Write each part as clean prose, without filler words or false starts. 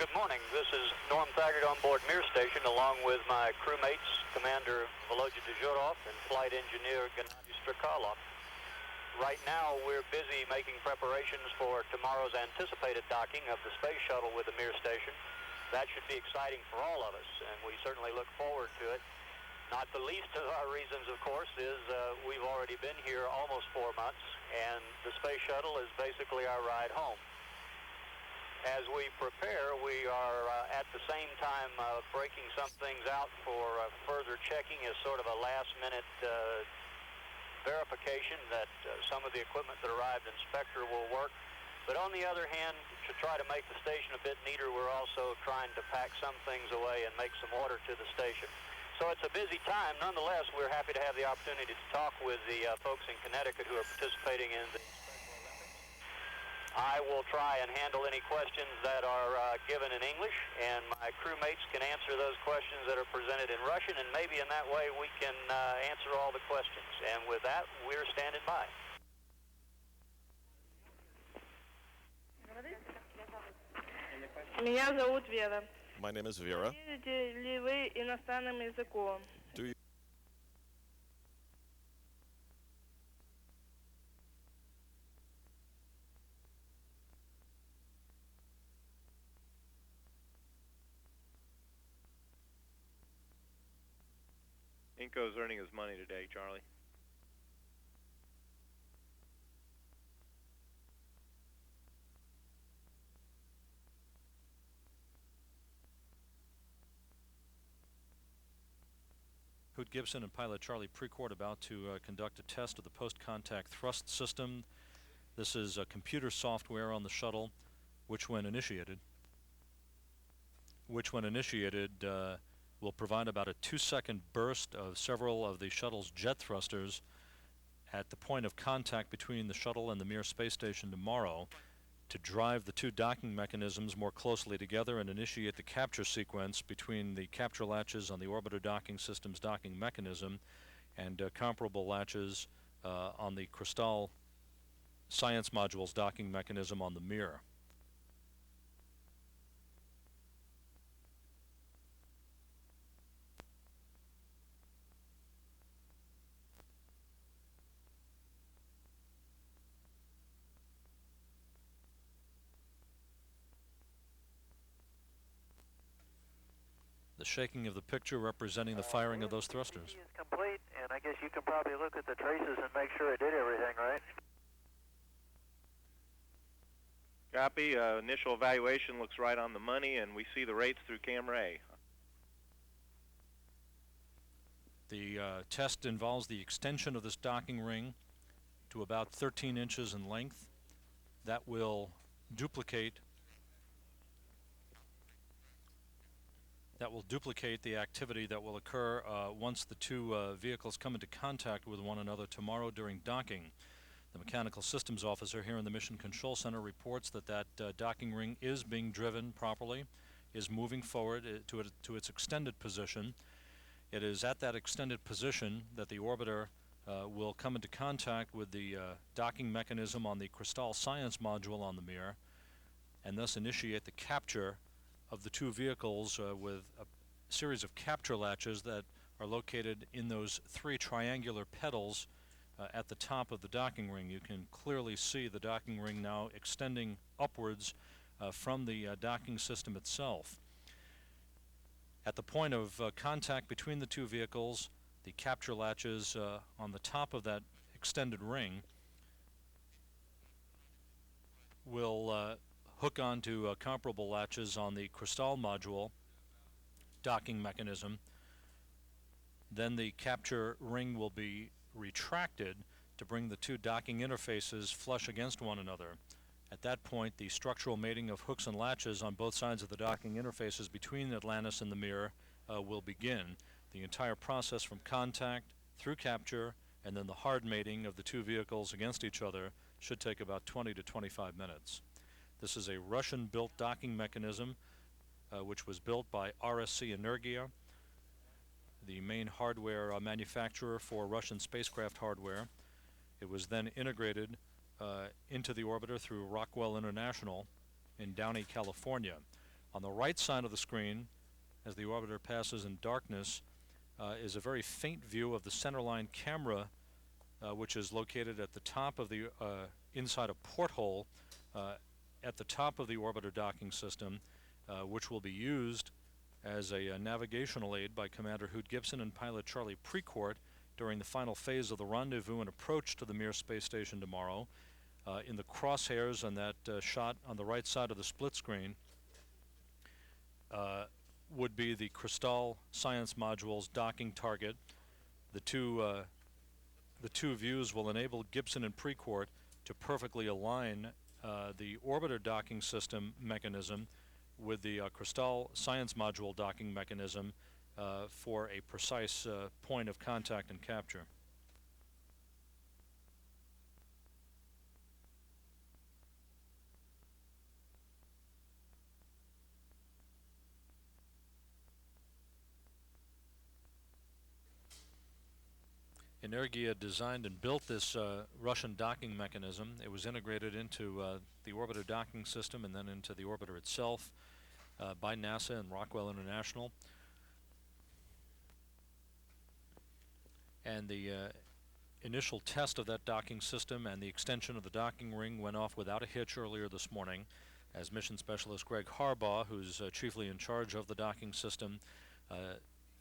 Good morning. This is Norm Thagard on board Mir Station, along with my crewmates, Commander Volodya Dezhurov and Flight Engineer Gennady Strikalov. Right now, we're busy making preparations for tomorrow's anticipated docking of the Space Shuttle with the Mir Station. That should be exciting for all of us, and we certainly look forward to it. Not the least of our reasons, of course, is we've already been here almost 4 months, and the Space Shuttle is basically our ride home. As we prepare, we are at the same time breaking some things out for further checking as sort of a last-minute verification that some of the equipment that arrived in Spectre will work. But on the other hand, to try to make the station a bit neater, we're also trying to pack some things away and make some order to the station. So it's a busy time. Nonetheless, we're happy to have the opportunity to talk with the folks in Connecticut who are participating in the I will try and handle any questions that are given in English, and my crewmates can answer those questions that are presented in Russian, and maybe in that way we can answer all the questions. And with that, we're standing by. Меня зовут Вера. My name is Vera. Владеете ли вы иностранным языком? Do you Inco's earning his money today, Charlie. Hoot Gibson and pilot Charlie Precourt about to conduct a test of the post-contact thrust system. This is computer software on the shuttle, which when initiated, will provide about a 2-second burst of several of the shuttle's jet thrusters at the point of contact between the shuttle and the Mir space station tomorrow to drive the two docking mechanisms more closely together and initiate the capture sequence between the capture latches on the orbiter docking system's docking mechanism and comparable latches on the Crystal Science Module's docking mechanism on the Mir. The shaking of the picture representing the firing of those thrusters. Is complete, and I guess you can probably look at the traces and make sure it did everything right. Copy. Initial evaluation looks right on the money, and we see the rates through camera A. The test involves the extension of this docking ring to about 13 inches in length. That will duplicate the activity that will occur once the two vehicles come into contact with one another tomorrow during docking. The Mechanical Systems Officer here in the Mission Control Center reports that docking ring is being driven properly, is moving forward to its extended position. It is at that extended position that the orbiter will come into contact with the docking mechanism on the Crystal Science Module on the Mir, and thus initiate the capture of the two vehicles with a series of capture latches that are located in those three triangular pedals at the top of the docking ring. You can clearly see the docking ring now extending upwards from the docking system itself. At the point of contact between the two vehicles, the capture latches on the top of that extended ring will hook onto comparable latches on the Crystal module docking mechanism. Then the capture ring will be retracted to bring the two docking interfaces flush against one another. At that point, the structural mating of hooks and latches on both sides of the docking interfaces between Atlantis and the Mir will begin. The entire process from contact through capture and then the hard mating of the two vehicles against each other should take about 20 to 25 minutes. This is a Russian-built docking mechanism which was built by RSC Energia, the main hardware manufacturer for Russian spacecraft hardware. It was then integrated into the orbiter through Rockwell International in Downey, California. On the right side of the screen, as the orbiter passes in darkness, is a very faint view of the centerline camera, which is located at the top of the inside a porthole at the top of the orbiter docking system, which will be used as a navigational aid by Commander Hoot Gibson and pilot Charlie Precourt during the final phase of the rendezvous and approach to the Mir space station tomorrow. In the crosshairs on that shot on the right side of the split screen would be the Cristal Science Module's docking target. The two views will enable Gibson and Precourt to perfectly align the orbiter docking system mechanism with the Cristal Science Module docking mechanism for a precise point of contact and capture. Energia designed and built this Russian docking mechanism. It was integrated into the orbiter docking system and then into the orbiter itself by NASA and Rockwell International. And the initial test of that docking system and the extension of the docking ring went off without a hitch earlier this morning, as Mission Specialist Greg Harbaugh, who's chiefly in charge of the docking system,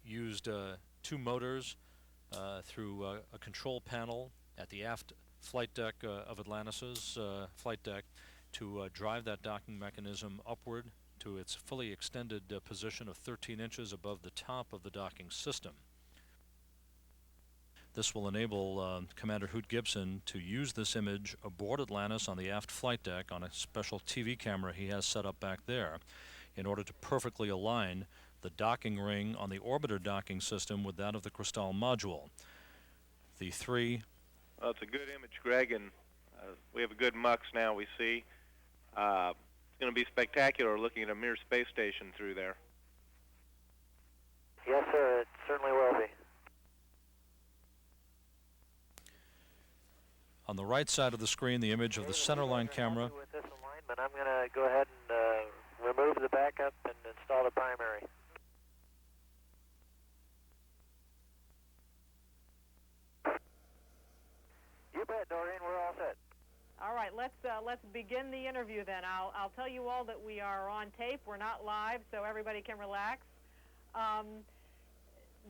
used two motors through a control panel at the aft flight deck of Atlantis' flight deck to drive that docking mechanism upward to its fully extended position of 13 inches above the top of the docking system. This will enable Commander Hoot Gibson to use this image aboard Atlantis on the aft flight deck on a special TV camera he has set up back there in order to perfectly align the docking ring on the orbiter docking system with that of the Cristal module. The three... Well, it's a good image, Greg, and we have a good mux now, we see. It's going to be spectacular looking at a Mir space station through there. Yes, sir, it certainly will be. On the right side of the screen, the image of the centerline camera. With this alignment, I'm going to go ahead and remove the backup and install the primary. You bet, Doreen. We're all set. All right, let's begin the interview then. I'll tell you all that we are on tape. We're not live, so everybody can relax.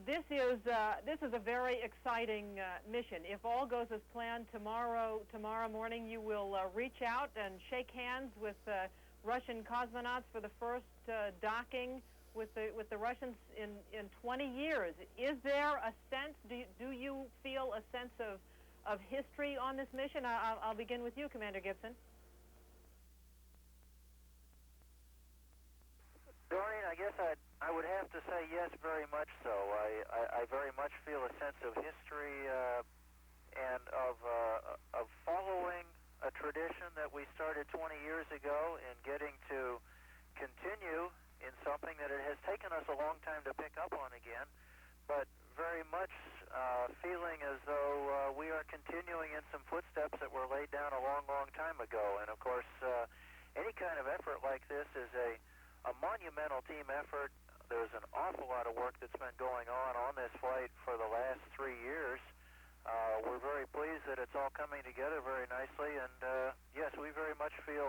This is a very exciting mission. If all goes as planned, tomorrow morning you will reach out and shake hands with Russian cosmonauts for the first docking with the Russians in 20 years. Is there a sense? Do you feel a sense of history on this mission? I'll begin with you, Commander Gibson. Doreen, I guess I would have to say yes, very much so. I very much feel a sense of history and of following a tradition that we started 20 years ago and getting to continue in something that it has taken us a long time to pick up on again, but very much feeling as though we are continuing in some footsteps that were laid down a long, long time ago. And of course, any kind of effort like this is a monumental team effort. There's an awful lot of work that's been going on this flight for the last 3 years. We're very pleased that it's all coming together very nicely, and yes, we very much feel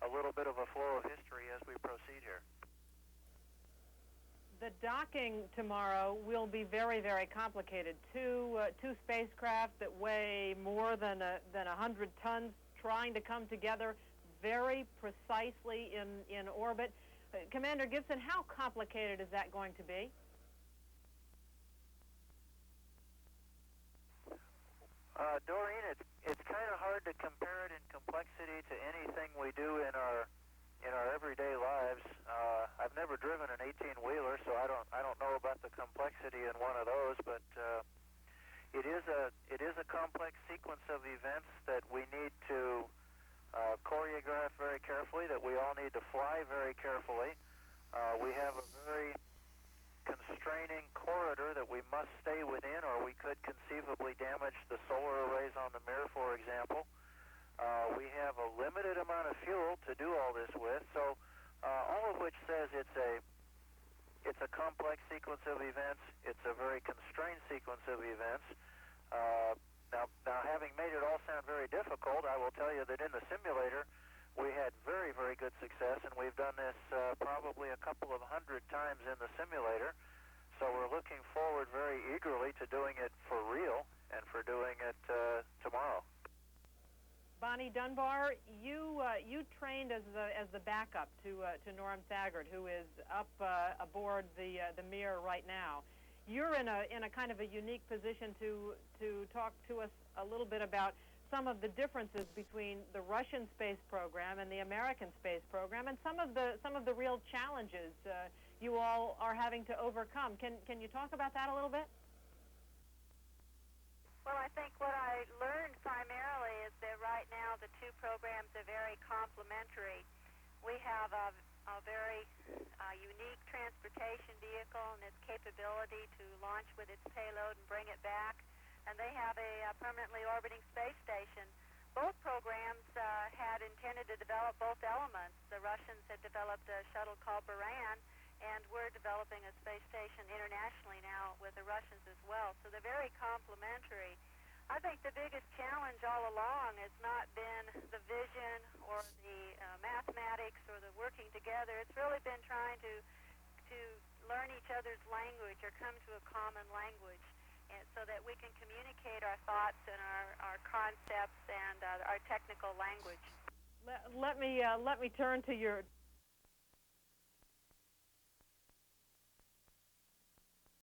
a little bit of a flow of history as we proceed here. The docking tomorrow will be very, very complicated. Two spacecraft that weigh more than 100 tons trying to come together very precisely in orbit. Commander Gibson, how complicated is that going to be? Doreen, it's kind of hard to compare it in complexity to anything we do in our everyday lives. I've never driven an 18-wheeler, so I don't know about the complexity in one of those, but it is a complex sequence of events that we need to choreograph very carefully, that we all need to fly very carefully. We have a very constraining corridor that we must stay within, or we could conceivably damage the solar arrays on the Mir, for example. We have a limited amount of fuel to do all this with, so all of which says it's a complex sequence of events. It's a very constrained sequence of events. Now, having made it all sound very difficult, I will tell you that in the simulator, we had very, very good success, and we've done this probably a couple of hundred times in the simulator. So we're looking forward very eagerly to doing it for real and for doing it tomorrow. Bonnie Dunbar, you trained as the backup to Norm Thagard, who is up aboard the Mir right now. You're in a kind of a unique position to talk to us a little bit about some of the differences between the Russian space program and the American space program, and some of the real challenges you all are having to overcome. Can you talk about that a little bit? Well, I think what I learned primarily is that right now the two programs are very complementary. We have a very unique transportation vehicle and its capability to launch with its payload and bring it back, and they have a permanently orbiting space station. Both programs had intended to develop both elements. The Russians had developed a shuttle called Buran, and we're developing a space station internationally now with the Russians as well. So they're very complementary. I think the biggest challenge all along has not been the vision or the mathematics or the working together. It's really been trying to learn each other's language or come to a common language, and so that we can communicate our thoughts and our concepts and our technical language. Let me turn to your